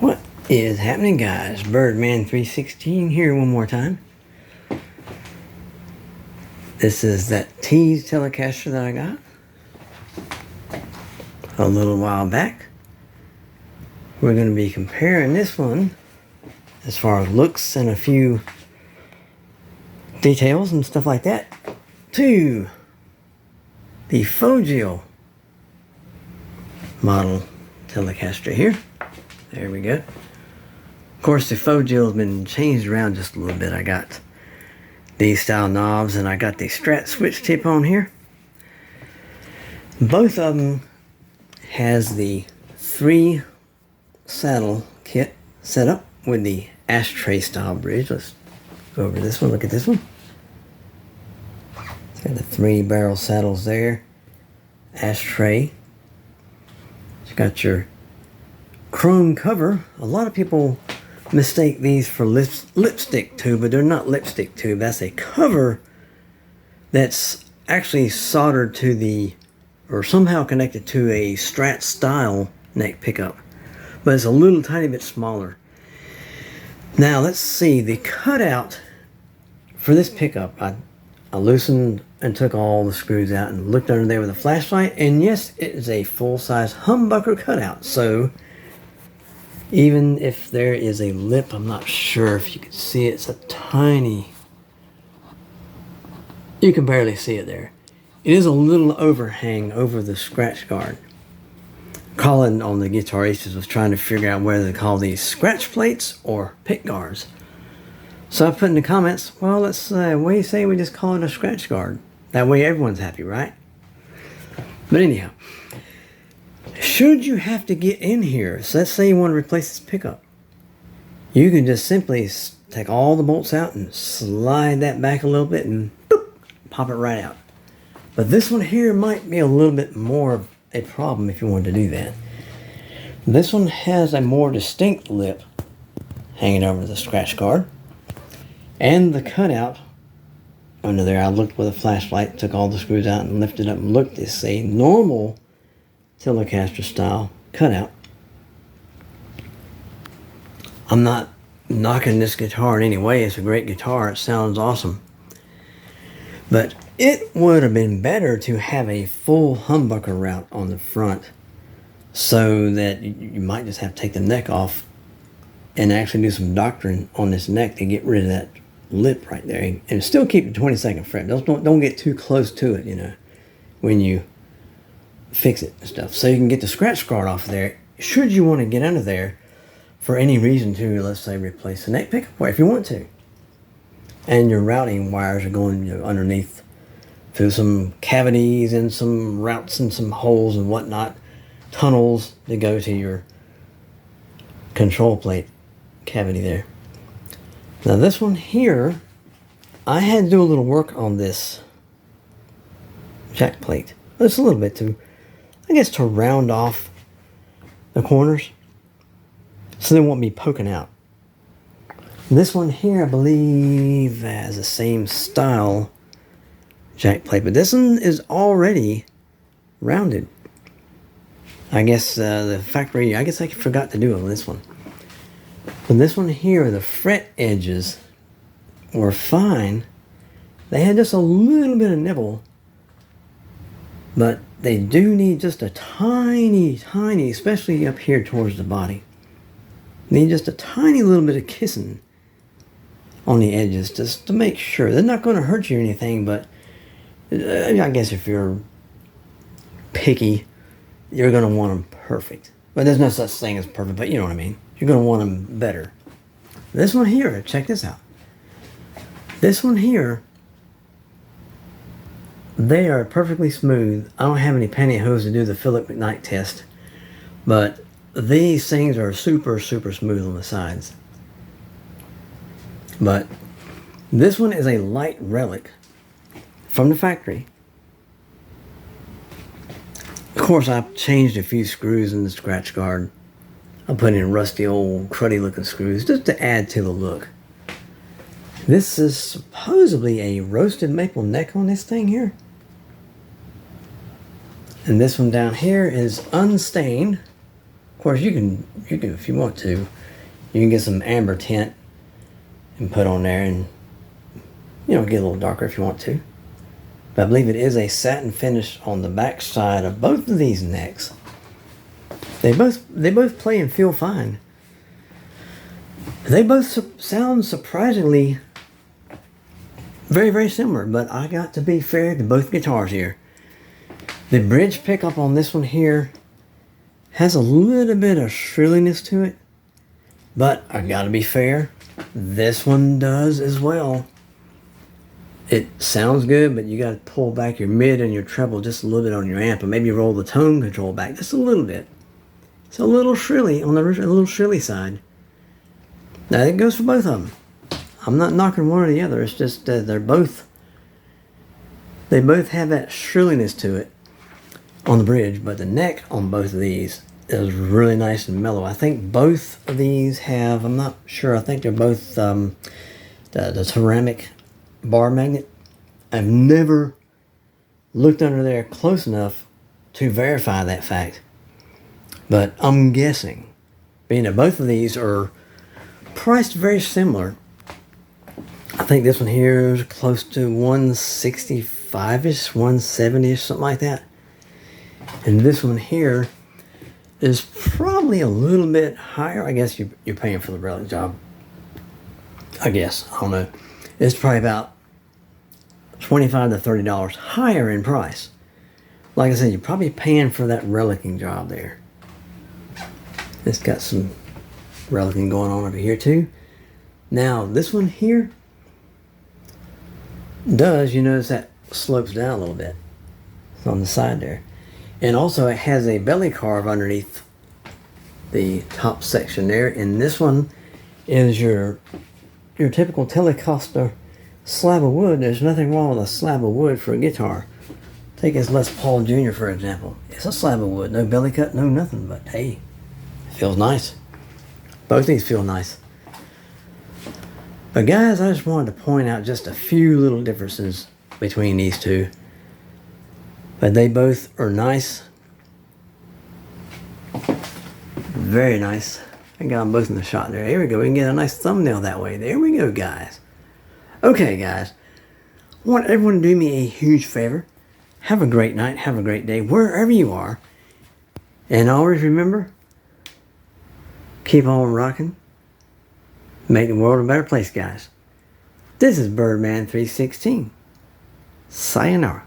What is happening, guys? Birdman316 here one more time. This is that tease Telecaster that I got a little while back. We're going to be comparing this one as far as looks and a few details and stuff like that to the fojill model Telecaster here. There we go. Of course, the fojill has been changed around just a little bit. I got these style knobs and I got the strat switch tip on here. Both of them has the 3 saddle kit set up with the ashtray style bridge. Let's go over this one. Look at this one. It's got the 3 barrel saddles there. Ashtray. It's got your chrome cover. A lot of people mistake these for lipstick tube, but they're not lipstick tube. That's a cover that's actually soldered to the, or somehow connected to a Strat style neck pickup, but it's a little tiny bit smaller. Now let's see the cutout for this pickup. I loosened and took all the screws out and looked under there with a flashlight, and yes, it is a full-size humbucker cutout. So even if there is a lip, I'm not sure if you can see it. It's a tiny, you can barely see it there. It is a little overhang over the scratch guard. Colin on the Guitar Aces was trying to figure out whether to call these scratch plates or pick guards. So I put in the comments, well, let's, what do you say we just call it a scratch guard? That way everyone's happy, right? But anyhow, should you have to get in here, so let's say you want to replace this pickup, you can just simply take all the bolts out and slide that back a little bit and boop, pop it right out. But this one here might be a little bit more a problem if you wanted to do that. This one has a more distinct lip hanging over the scratch guard, and the cutout under there. I looked with a flashlight, took all the screws out and lifted up and looked. It's a normal Telecaster style cutout. I'm not knocking this guitar in any way. It's a great guitar. It sounds awesome. But it would have been better to have a full humbucker route on the front, so that you might just have to take the neck off and actually do some doctoring on this neck to get rid of that lip right there, and still keep the 22nd fret. Don't get too close to it, you know, when you fix it and stuff. So you can get the scratch guard off there should you want to get under there for any reason to, let's say, replace the neck pickup, or if you want to, and your routing wires are going, you know, underneath through some cavities and some routes and some holes and whatnot, tunnels that go to your control plate cavity there. Now this one here, I had to do a little work on this jack plate. Just a little bit to, I guess, to round off the corners so they won't be poking out. This one here, I believe, has the same style jack plate, but this one is already rounded. I guess the factory, I guess I forgot to do it on this one. But this one here, the fret edges were fine. They had just a little bit of nibble, but they do need just a tiny, especially up here towards the body, need just a tiny little bit of kissing on the edges just to make sure. They're not going to hurt you or anything, but I guess if you're picky, you're going to want them perfect. But there's no such thing as perfect, but you know what I mean. You're going to want them better. This one here, check this out. This one here, they are perfectly smooth. I don't have any pantyhose to do the Philip McKnight test, but these things are super smooth on the sides. But this one is a light relic from the factory. Of course, I've changed a few screws in the scratch guard. I put in rusty old cruddy looking screws just to add to the look. This is supposedly a roasted maple neck on this thing here. And this one down here is unstained course, you can if you want to, you can get some amber tint and put on there, and get a little darker if you want to. But I believe it is a satin finish on the back side of both of these necks. They both play and feel fine. They both sound surprisingly very, very similar, but I got to be fair to both guitars here. The bridge pickup on this one here has a little bit of shrilliness to it, but I gotta be fair, this one does as well. It sounds good, but you gotta pull back your mid and your treble just a little bit on your amp, and maybe roll the tone control back just a little bit. It's a little shrilly on the little shrilly side. Now it goes for both of them. I'm not knocking one or the other. It's just they both have that shrilliness to it on the bridge, but the neck on both of these is really nice and mellow. I think both of these have, I'm not sure, I think they're both the ceramic bar magnet. I've never looked under there close enough to verify that fact, but I'm guessing, being that both of these are priced very similar. I think this one here is close to 165-ish, 170-ish, something like that. And this one here is probably a little bit higher. I guess you're paying for the relic job. I guess. I don't know. It's probably about $25 to $30 higher in price. Like I said, you're probably paying for that relicing job there. It's got some relicing going on over here too. Now, this one here you notice that slopes down a little bit. It's on the side there. And also it has a belly carve underneath the top section there. And this one is your typical Telecaster slab of wood. There's nothing wrong with a slab of wood for a guitar. Take this Les Paul Jr. for example. It's a slab of wood. No belly cut, no nothing. But hey, it feels nice. Both these feel nice. But guys, I just wanted to point out just a few little differences between these two. But they both are nice. Very nice. I got them both in the shot there. Here we go. We can get a nice thumbnail that way. There we go, guys. Okay, guys. I want everyone to do me a huge favor. Have a great night. Have a great day, wherever you are. And always remember, keep on rocking. Make the world a better place, guys. This is Birdman 316. Sayonara.